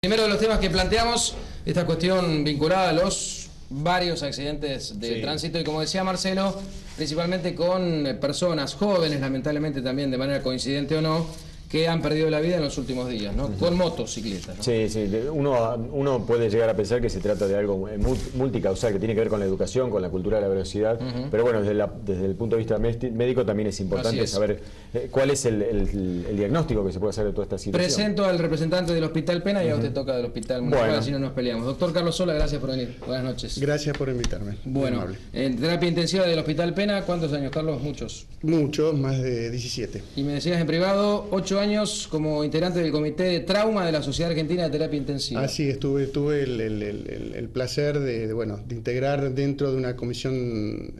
Primero de los temas que planteamos, esta cuestión vinculada a los varios accidentes de tránsito y, como decía Marcelo, principalmente con personas jóvenes, lamentablemente también de manera coincidente o no, que han perdido la vida en los últimos días, ¿no? Con motocicletas, ¿no? Sí, sí. Uno puede llegar a pensar que se trata de algo multicausal, que tiene que ver con la educación, con la cultura de la velocidad, pero bueno, desde el punto de vista médico también es importante saber cuál es el diagnóstico que se puede hacer de toda esta situación. Presento al representante del Hospital Pena y a usted toca del Hospital Municipal, así no nos peleamos. Doctor Carlos Sola, gracias por venir. Buenas noches. Gracias por invitarme. Bueno, en terapia intensiva del Hospital Pena, ¿cuántos años, Carlos? Muchos. Muchos, más de 17. Y me decías en privado, 8 años como integrante del Comité de Trauma de la Sociedad Argentina de Terapia Intensiva. Así tuve el placer de integrar dentro de una comisión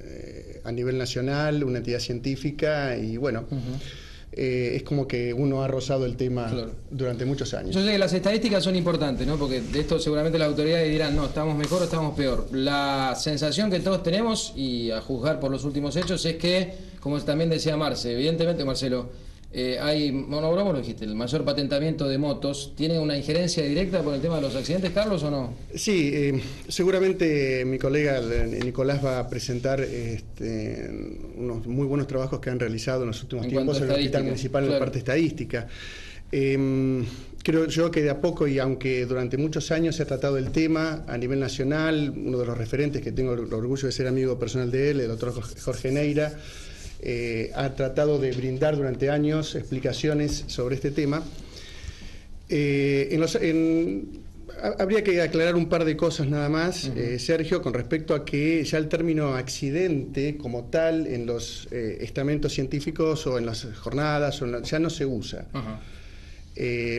a nivel nacional, una entidad científica, y bueno, es como que uno ha rozado el tema durante muchos años. Yo sé que las estadísticas son importantes, ¿no? Porque de esto seguramente las autoridades dirán, no, estamos mejor o estamos peor. La sensación que todos tenemos, y a juzgar por los últimos hechos, es que, como también decía Marce, evidentemente, Marcelo, hay, vos lo dijiste, el mayor patentamiento de motos. ¿Tiene una injerencia directa por el tema de los accidentes, Carlos, o no? Sí, seguramente mi colega Nicolás va a presentar unos muy buenos trabajos que han realizado en los últimos tiempos en el Hospital Municipal en la parte estadística. Creo yo que de a poco, y aunque durante muchos años se ha tratado el tema a nivel nacional, uno de los referentes que tengo el orgullo de ser amigo personal de él, el doctor Jorge Neira, ha tratado de brindar durante años explicaciones sobre este tema. Habría que aclarar un par de cosas nada más, Sergio, con respecto a que ya el término accidente como tal en los estamentos científicos o en las jornadas ya no se usa.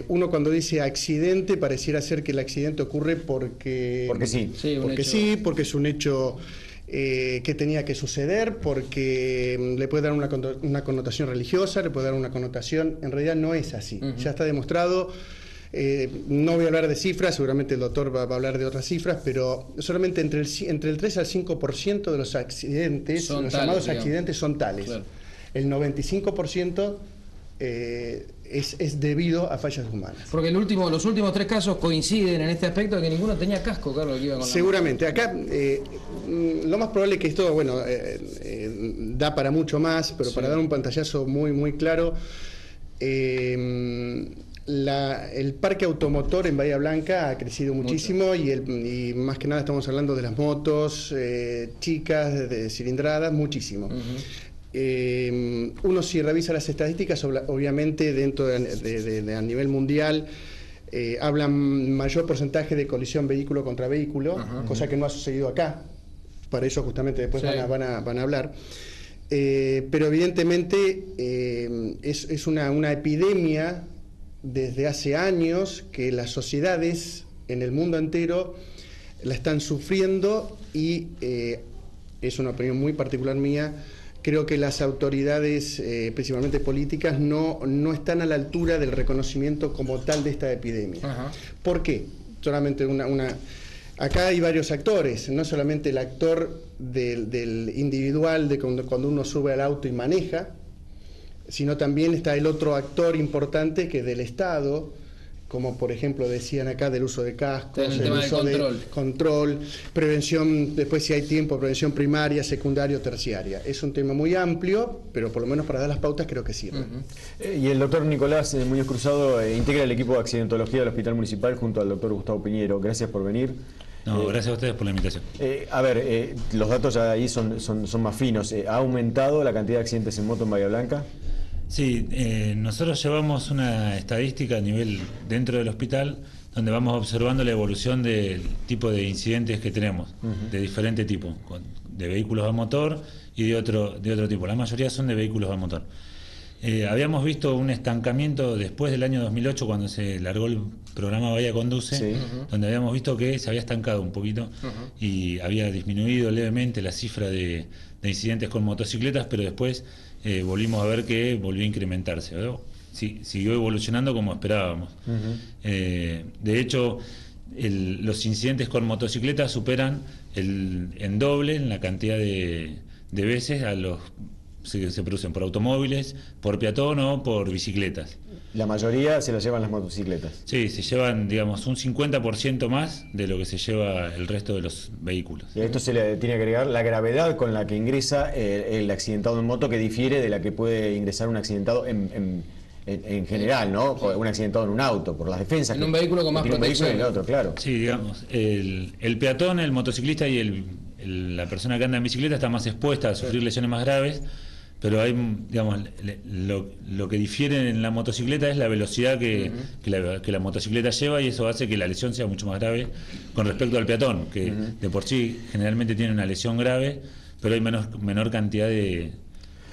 Uno cuando dice accidente pareciera ser que el accidente ocurre porque porque es un hecho que tenía que suceder, porque le puede dar una connotación religiosa, le puede dar una connotación, en realidad no es así, ya está demostrado. No voy a hablar de cifras, seguramente el doctor va a hablar de otras cifras, pero solamente entre el 3 al 5% de los accidentes, los llamados accidentes, son tales. Claro. El 95% es debido a fallas humanas. Porque los últimos 3 casos coinciden en este aspecto de que ninguno tenía casco, Carlos, que iba con seguramente. Acá lo más probable es que esto, da para mucho más, pero para dar un pantallazo muy claro, el parque automotor en Bahía Blanca ha crecido muchísimo y más que nada estamos hablando de las motos chicas, de cilindradas, muchísimo. Uno, si revisa las estadísticas, obviamente dentro a nivel mundial hablan mayor porcentaje de colisión vehículo contra vehículo, cosa que no ha sucedido acá. Para eso justamente después van a hablar. Pero evidentemente es una epidemia desde hace años que las sociedades en el mundo entero la están sufriendo, y es una opinión muy particular mía. Creo que las autoridades, principalmente políticas, no están a la altura del reconocimiento como tal de esta epidemia. ¿Por qué? Solamente acá hay varios actores, no solamente el actor del individual, de cuando uno sube al auto y maneja, sino también está el otro actor importante, que es del Estado, como por ejemplo decían acá, del uso de cascos, el uso de control, prevención, después si hay tiempo, prevención primaria, secundaria o terciaria. Es un tema muy amplio, pero por lo menos para dar las pautas creo que sirve. Y el doctor Nicolás Muñoz Cruzado integra el equipo de accidentología del Hospital Municipal junto al doctor Gustavo Piñero. Gracias por venir. No, gracias a ustedes por la invitación. Los datos ya ahí son más finos. ¿Ha aumentado la cantidad de accidentes en moto en Bahía Blanca? Sí, nosotros llevamos una estadística a nivel dentro del hospital, donde vamos observando la evolución del tipo de incidentes que tenemos, de diferente tipo, de vehículos a motor y de otro tipo. La mayoría son de vehículos a motor. Habíamos visto un estancamiento después del año 2008, cuando se largó el programa Bahía Conduce, donde habíamos visto que se había estancado un poquito y había disminuido levemente la cifra de incidentes con motocicletas, pero después volvimos a ver que volvió a incrementarse, ¿verdad? Sí, siguió evolucionando como esperábamos. De hecho, los incidentes con motocicletas superan en doble en la cantidad de veces a los se producen por automóviles, por peatón o por bicicletas. La mayoría se la llevan las motocicletas. Sí, se llevan, digamos, un 50% más de lo que se lleva el resto de los vehículos. Y a esto se le tiene que agregar la gravedad con la que ingresa el accidentado en moto, que difiere de la que puede ingresar un accidentado en general, ¿no? Un accidentado en un auto, por las defensas. En un vehículo con más protección. En el otro, claro. Sí, digamos, el peatón, el motociclista y la persona que anda en bicicleta está más expuesta a sufrir lesiones más graves, pero hay, digamos, lo que difiere en la motocicleta es la velocidad que la motocicleta lleva, y eso hace que la lesión sea mucho más grave con respecto al peatón, que de por sí generalmente tiene una lesión grave, pero hay menor cantidad de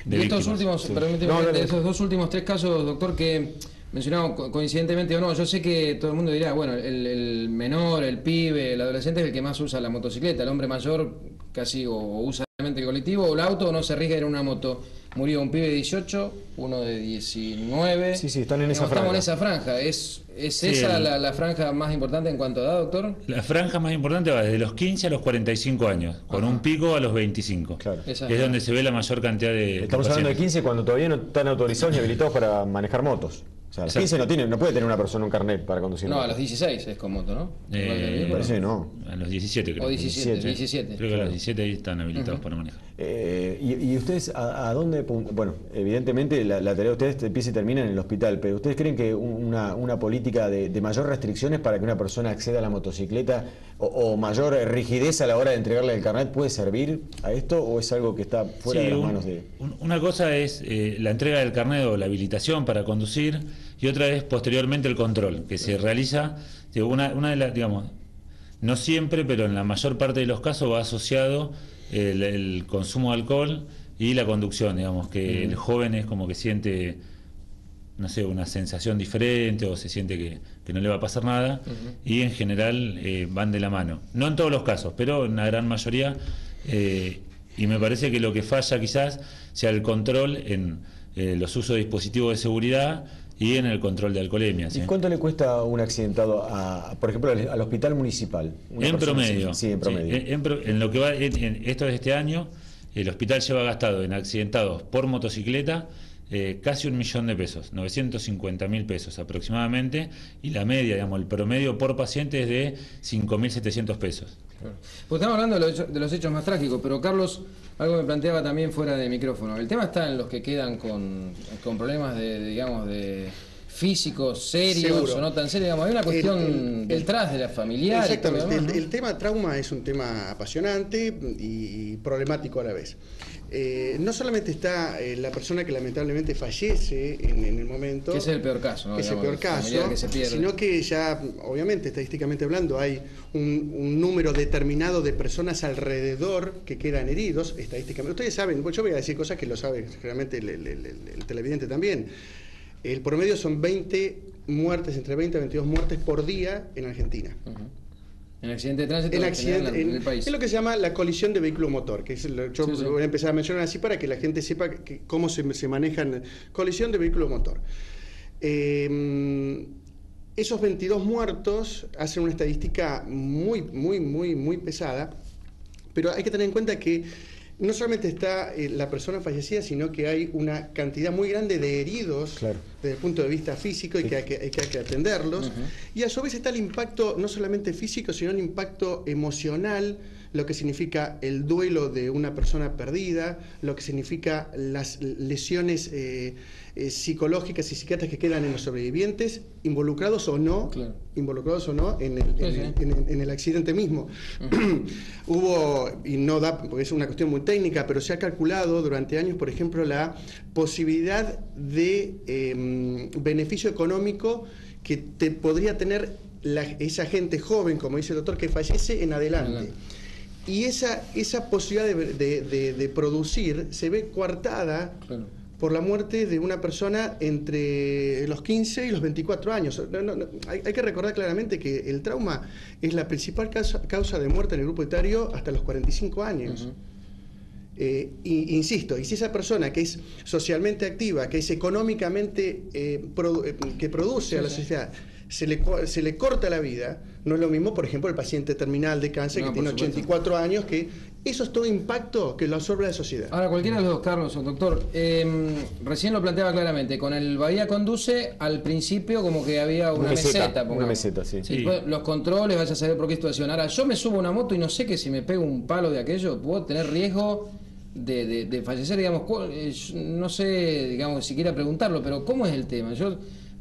estos últimos, de esos dos últimos 3 casos, doctor, que mencionamos coincidentemente o no, yo sé que todo el mundo dirá, bueno, el menor, el pibe, el adolescente es el que más usa la motocicleta, el hombre mayor casi o usa realmente el colectivo o el auto, o no se arriesga en una moto. Murió un pibe de 18, uno de 19. Sí, están en esa franja. Estamos en esa franja. ¿Es sí, esa la franja más importante en cuanto a edad, doctor? La franja más importante va desde los 15 a los 45 años, con un pico a los 25. Claro. Es donde se ve la mayor cantidad de Estamos hablando de 15 cuando todavía no están autorizados ni habilitados para manejar motos. O sea, a los 15 no puede tener una persona un carnet para conducir. No, a los 16 es con moto, ¿no? Parece no. A los 17 creo. O 17. Creo que a los 17 están habilitados para manejar. ¿Y ustedes a dónde? Bueno, evidentemente la tarea de ustedes empieza y termina en el hospital, pero ¿ustedes creen que una política de mayor restricciones para que una persona acceda a la motocicleta o mayor rigidez a la hora de entregarle el carnet puede servir a esto, o es algo que está fuera de las manos de...? Una cosa es la entrega del carnet o la habilitación para conducir, y otra es posteriormente el control, que se realiza, una de las, digamos, no siempre, pero en la mayor parte de los casos va asociado el consumo de alcohol y la conducción, digamos, que el joven es como que siente, no sé, una sensación diferente, o se siente que no le va a pasar nada, y en general van de la mano. No en todos los casos, pero en una gran mayoría, y me parece que lo que falla quizás sea el control en los usos de dispositivos de seguridad y en el control de alcoholemia. ¿Sí? ¿Y cuánto le cuesta un accidentado, por ejemplo, al hospital municipal? En promedio. Sí, en promedio. En lo que va, esto de este año, el hospital lleva gastado en accidentados por motocicleta casi 1 millón de pesos, 950.000 pesos aproximadamente, y la media, digamos, el promedio por paciente es de 5.700 pesos. Claro. Pues estamos hablando de los hechos más trágicos, pero Carlos, algo me planteaba también fuera de micrófono. El tema está en los que quedan con problemas de físicos serios. Seguro. O no tan serios, digamos, hay una cuestión detrás de la familiar. Exactamente, el tema trauma es un tema apasionante y problemático a la vez. No solamente está la persona que lamentablemente fallece en el momento, que es el peor caso, ¿no? Que es el peor caso, que se pierde, sino que ya, obviamente, estadísticamente hablando, hay un número determinado de personas alrededor que quedan heridos, estadísticamente. Ustedes saben, yo voy a decir cosas que lo sabe realmente el televidente también. El promedio son 20 muertes, entre 20 a 22 muertes por día en Argentina. En accidente de tránsito en el país. Es lo que se llama la colisión de vehículo-motor, que es voy a empezar a mencionar así para que la gente sepa cómo se manejan. Colisión de vehículo-motor. Esos 22 muertos hacen una estadística muy pesada, pero hay que tener en cuenta que no solamente está la persona fallecida, sino que hay una cantidad muy grande de heridos, claro, desde el punto de vista físico, y que hay que atenderlos. Y a su vez está el impacto no solamente físico, sino el impacto emocional, lo que significa el duelo de una persona perdida, lo que significa las lesiones psicológicas y psiquiátricas que quedan en los sobrevivientes, involucrados o no, claro, en el accidente mismo. Hubo, y no da, porque es una cuestión muy técnica, pero se ha calculado durante años, por ejemplo, la posibilidad de beneficio económico que podría tener esa gente joven, como dice el doctor, que fallece en adelante. Y esa posibilidad de producir se ve coartada, claro, por la muerte de una persona entre los 15 y los 24 años. Hay que recordar claramente que el trauma es la principal causa de muerte en el grupo etario hasta los 45 años. Insisto, y si esa persona que es socialmente activa, que es económicamente, que produce a la sociedad, se le corta la vida. No es lo mismo, por ejemplo, el paciente terminal de cáncer que tiene 84 años, que eso es todo impacto que lo absorbe la sociedad. Ahora, cualquiera de los dos, Carlos, doctor, recién lo planteaba claramente, con el Bahía Conduce, al principio como que había una meseta. Una meseta, sí. Sí. Los controles, vaya a saber por qué situación. Ahora, yo me subo a una moto y no sé que si me pego un palo de aquello, puedo tener riesgo de fallecer, digamos, no sé, digamos, siquiera preguntarlo, pero ¿cómo es el tema?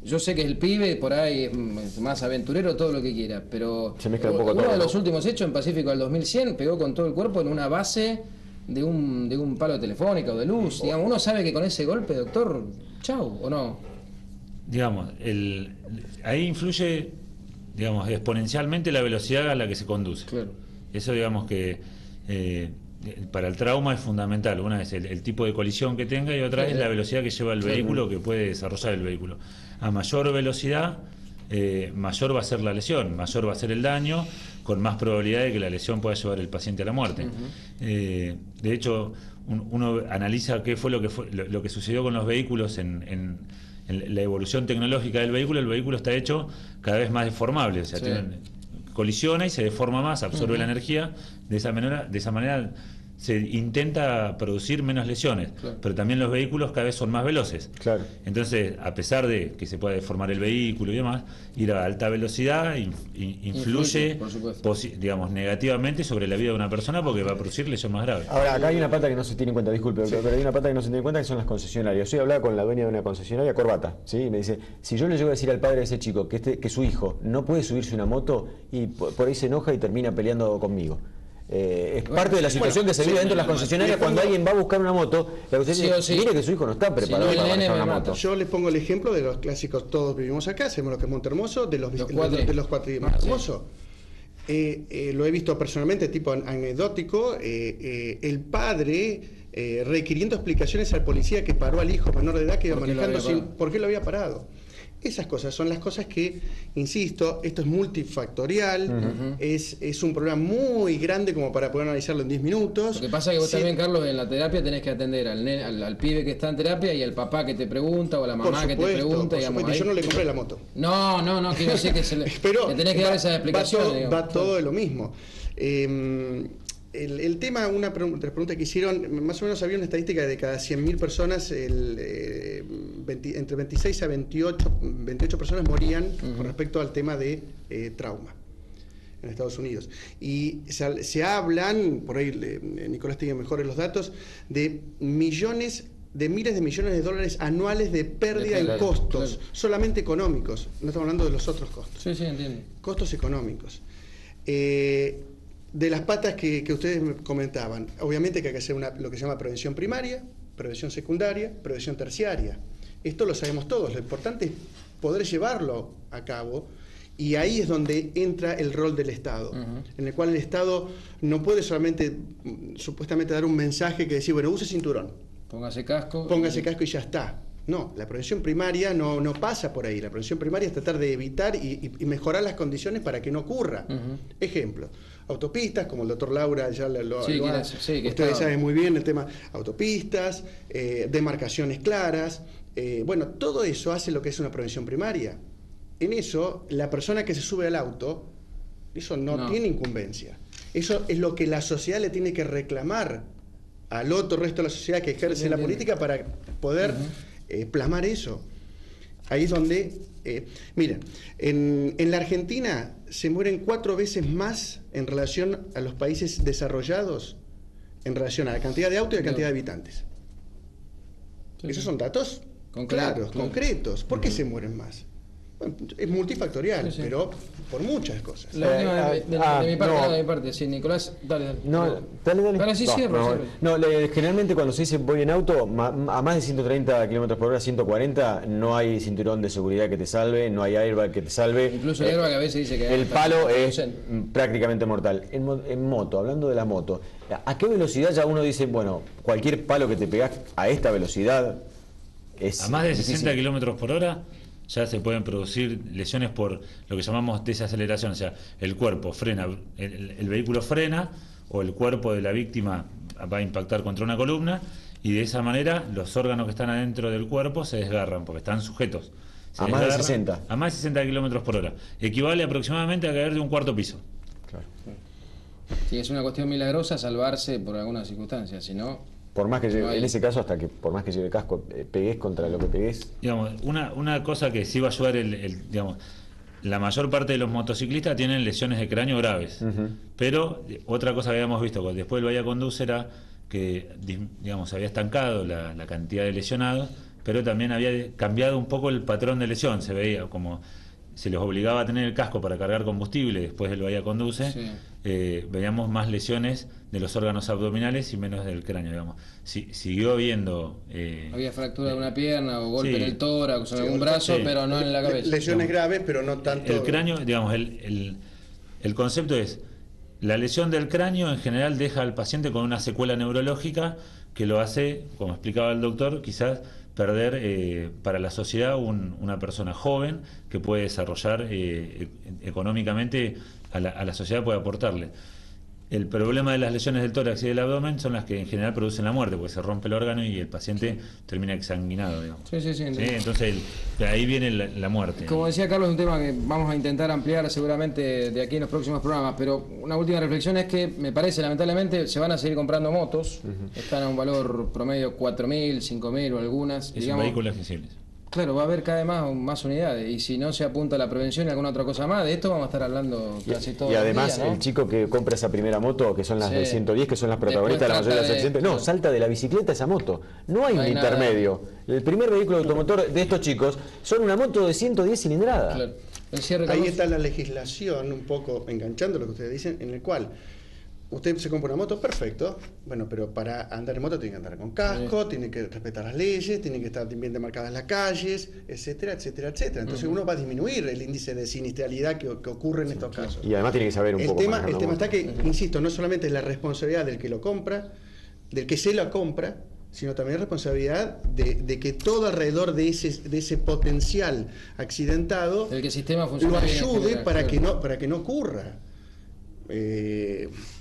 Yo sé que el pibe por ahí es más aventurero, todo lo que quiera, pero se mezcla un poco uno todo, de los ¿no? últimos hechos en Pacífico del 2100 pegó con todo el cuerpo en una base de un palo de telefónica o de luz. Digamos, uno sabe que con ese golpe, doctor, chau, ¿o no? Digamos, ahí influye, digamos, exponencialmente la velocidad a la que se conduce. Claro. Eso, digamos que para el trauma es fundamental. Una es el tipo de colisión que tenga y otra es la velocidad que lleva el vehículo, que puede desarrollar el vehículo. A mayor velocidad, mayor va a ser la lesión, mayor va a ser el daño, con más probabilidad de que la lesión pueda llevar el paciente a la muerte. De hecho, uno analiza qué fue lo que sucedió con los vehículos en la evolución tecnológica del vehículo. El vehículo está hecho cada vez más deformable, o sea, colisiona y se deforma más, absorbe la energía. De esa manera se intenta producir menos lesiones, pero también los vehículos cada vez son más veloces. Claro. Entonces, a pesar de que se pueda deformar el vehículo y demás, ir a alta velocidad influye digamos, negativamente sobre la vida de una persona, porque va a producir lesión más grave. Ahora, acá hay una pata que no se tiene en cuenta, disculpe, doctor, pero hay una pata que no se tiene en cuenta, que son las concesionarias. Yo hablaba con la dueña de una concesionaria, Corbata, ¿sí? Y me dice, si yo le llego a decir al padre de ese chico que su hijo no puede subirse una moto, y por ahí se enoja y termina peleando conmigo. Es parte de la situación que se vive dentro de las concesionarias cuando alguien va a buscar una moto. La concesionaria dice, mire que su hijo no está preparado para manejar una moto. Yo les pongo el ejemplo de los clásicos, todos vivimos acá, hacemos lo que es Montehermoso, de los cuatri Montehermoso. Lo he visto personalmente, tipo anecdótico, el padre requiriendo explicaciones al policía que paró al hijo menor de edad que iba manejando por qué lo había parado. Esas cosas son las cosas que, insisto, esto es multifactorial, es un problema muy grande como para poder analizarlo en 10 minutos. Lo que pasa es que vos también, Carlos, en la terapia tenés que atender al pibe que está en terapia y al papá que te pregunta o a la mamá que te pregunta. Digamos, yo no le compré la moto. No, quiero decir que pero le tenés que dar esa explicación. Va todo de lo mismo. El tema, una de las preguntas que hicieron, más o menos había una estadística de cada 100.000 personas, entre 26 a 28 personas morían con respecto al tema de trauma en Estados Unidos. Y se hablan, por ahí Nicolás tiene mejores los datos, de miles de millones de dólares anuales de pérdida en costos, solamente económicos. No estamos hablando de los otros costos. Sí, entiendo. Costos económicos. De las patas que ustedes me comentaban, obviamente que hay que hacer lo que se llama prevención primaria, prevención secundaria, prevención terciaria. Esto lo sabemos todos, lo importante es poder llevarlo a cabo, y ahí es donde entra el rol del Estado, en el cual el Estado no puede solamente supuestamente dar un mensaje que decir, bueno, use cinturón. Póngase casco y ya está. No, la prevención primaria no pasa por ahí. La prevención primaria es tratar de evitar y mejorar las condiciones para que no ocurra. Ejemplo, autopistas, como el doctor Laura ya ustedes saben muy bien el tema autopistas, demarcaciones claras. Bueno, todo eso hace lo que es una prevención primaria. En eso, la persona que se sube al auto, eso no tiene incumbencia. Eso es lo que la sociedad le tiene que reclamar al otro resto de la sociedad que ejerce la política para poder plasmar eso. Ahí es donde, miren, en la Argentina se mueren 4 veces más en relación a los países desarrollados, en relación a la cantidad de autos y la cantidad de habitantes. Esos son datos claros, concretos. ¿Por qué se mueren más? Bueno, es multifactorial, pero por muchas cosas. La última de mi parte, sí, Nicolás, dale. Dale. Ahora sí, cierro. Generalmente cuando se dice voy en auto, a más de 130 km por hora, 140, no hay cinturón de seguridad que te salve, no hay airbag que te salve. Incluso el airbag a veces dice que el palo es prácticamente mortal. En moto, hablando de la moto, ¿a qué velocidad ya uno dice, bueno, cualquier palo que te pegás a esta velocidad es a más de 60 km por hora? Ya se pueden producir lesiones por lo que llamamos desaceleración, o sea, el cuerpo frena, el vehículo frena, o el cuerpo de la víctima va a impactar contra una columna, y de esa manera los órganos que están adentro del cuerpo se desgarran porque están sujetos. A más de 60. A más de 60 kilómetros por hora. Equivale aproximadamente a caer de un cuarto piso. Claro. Sí, es una cuestión milagrosa salvarse por alguna circunstancia, si no... Por más que lleve, no hay... en ese caso, hasta que por más que lleve casco, pegues contra lo que pegues. Digamos, una cosa que sí va a ayudar, digamos, la mayor parte de los motociclistas tienen lesiones de cráneo graves. Pero otra cosa que habíamos visto después del Bahía Conduce era que, digamos, había estancado la cantidad de lesionados, pero también había cambiado un poco el patrón de lesión. Se veía como se les obligaba a tener el casco para cargar combustible después del Bahía Conduce, Sí. veíamos más lesiones de los órganos abdominales y menos del cráneo, digamos. Siguió habiendo... Había fractura de una pierna o golpe sí. en el tórax o en algún brazo, sí. pero no en la cabeza. Lesiones graves, pero no tanto... El cráneo, digamos, el concepto es, la lesión del cráneo en general deja al paciente con una secuela neurológica que lo hace, como explicaba el doctor, quizás perder para la sociedad una persona joven que puede desarrollar económicamente a la sociedad, puede aportarle. El problema de las lesiones del tórax y del abdomen son las que en general producen la muerte, porque se rompe el órgano y el paciente termina exsanguinado, digamos. Sí. Entonces ahí viene la muerte. Como decía Carlos, es un tema que vamos a intentar ampliar seguramente de aquí en los próximos programas, pero una última reflexión es que me parece, lamentablemente, se van a seguir comprando motos, están a un valor promedio 4.000, 5.000 o algunas. Es un vehículo accesible. Claro, va a haber cada vez más unidades, y si no se apunta a la prevención y alguna otra cosa más, de esto vamos a estar hablando casi todo Y además, el día, ¿no? el chico que compra esa primera moto, que son las Sí. de 110, que son las protagonistas de la mayoría de los accidentes, no, salta de la bicicleta a esa moto. No hay No un hay nada. intermedio. El primer vehículo automotor de estos chicos son una moto de 110 cilindradas. Claro. El cierre, Ahí Carlos. está la legislación, un poco enganchando lo que ustedes dicen, en el cual usted se compra una moto, perfecto, bueno, pero para andar en moto tiene que andar con casco, tiene que respetar las leyes, tiene que estar bien demarcadas las calles, etcétera, etcétera, etcétera. Entonces uno va a disminuir el índice de sinistralidad que ocurre en estos casos. Y además tiene que saber un El poco tema manejar una está moto. que, insisto, no solamente es la responsabilidad del que lo compra, del que se la compra, sino también responsabilidad de que todo alrededor de ese potencial accidentado El que el sistema lo funcione bien en ayude general, para claro. que no ocurra.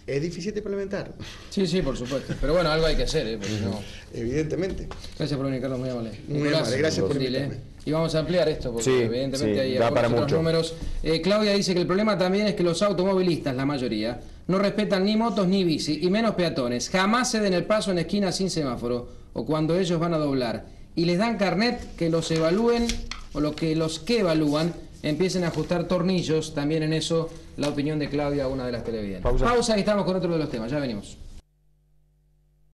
Es difícil de implementar, Sí, por supuesto. Pero bueno, algo hay que hacer, porque no... evidentemente. Gracias por venir, Carlos, muy amable. Muy Nicolás, amable, gracias por Dile. invitarme. Y vamos a ampliar esto, porque Sí, evidentemente sí, hay da para algunos otros mucho. números. Claudia dice que el problema también es que los automovilistas, la mayoría, no respetan ni motos ni bici, y menos peatones. Jamás ceden el paso en esquina sin semáforo, o cuando ellos van a doblar. Y les dan carnet que los evalúen, o los que evalúan, empiecen a ajustar tornillos. También en eso, la opinión de Claudia, una de las televidentes. Pausa. Pausa y estamos con otro de los temas. Ya venimos.